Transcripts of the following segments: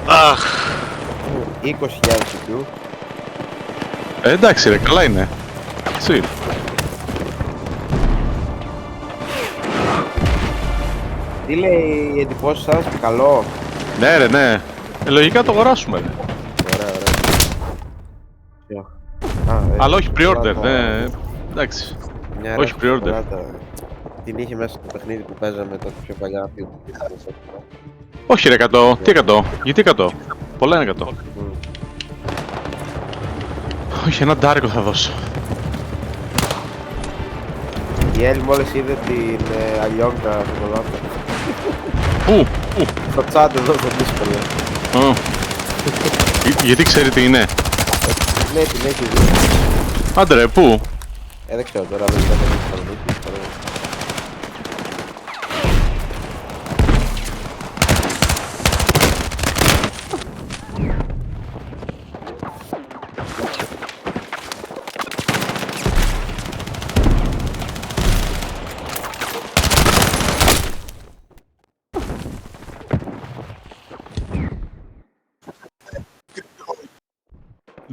Αχ. 20.000 CPU. Εντάξει ρε, καλά είναι. Συ. Τι λέει η εντυπώσεις σας, καλό. Ναι ρε, ναι. Λογικά το αγοράσουμε ρε. Ωραία, ωραία. Αλλά όχι pre-order, ναι. Εντάξει. Μια όχι pre-order. Την είχε μέσα στο παιχνίδι που παίζαμε τότε πιο παλιά. Όχι ρε 100. Τι 100. Γιατί 100. Πολλά είναι 100. Όχι, ένα ντάρικο θα δώσω. Η Έλλη μόλις είδε την Αλιόγκα στο κολάτα. Πού, πού. Στο chat εδώ στο Discord. Γιατί ξέρει τι είναι. Ναι, την έχει δει. Άντε ρε, πού. Δεν ξέρω τώρα, δεν θα το δει.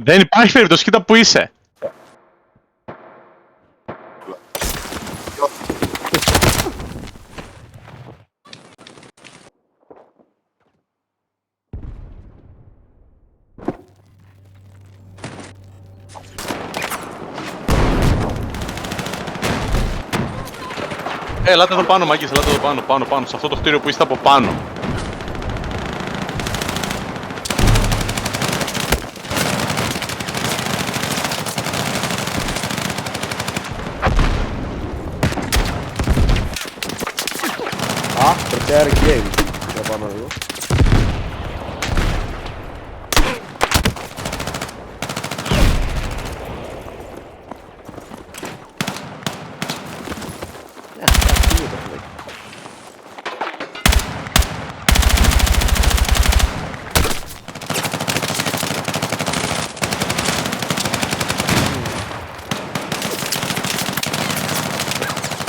Δεν υπάρχει περίπτωση, κοίτα που είσαι. Ελάτε εδώ πάνω, μάγκες, ελάτε εδώ πάνω, πάνω, σε αυτό το κτίριο που είστε από πάνω. Prepare game. Για πάμε λίγο.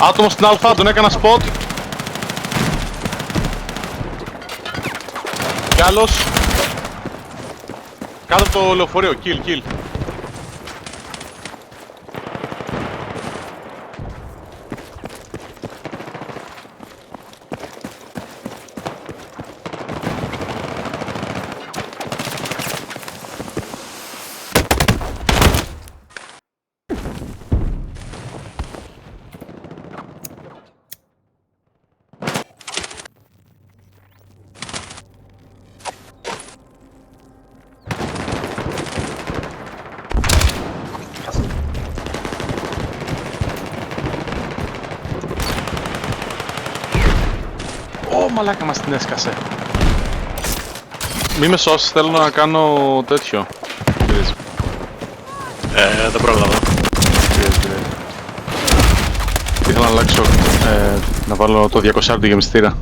Άτομο στην Α, τον έκανα spot. Κι άλλος. Κάτω από το λεωφορείο, kill. Μαλάκα μας την έσκασε. Μη με σώσεις, θέλω να κάνω τέτοιο. Δεν πρόλαβα. Ήθελα να αλλάξω, να βάλω το 200 γεμιστήρα.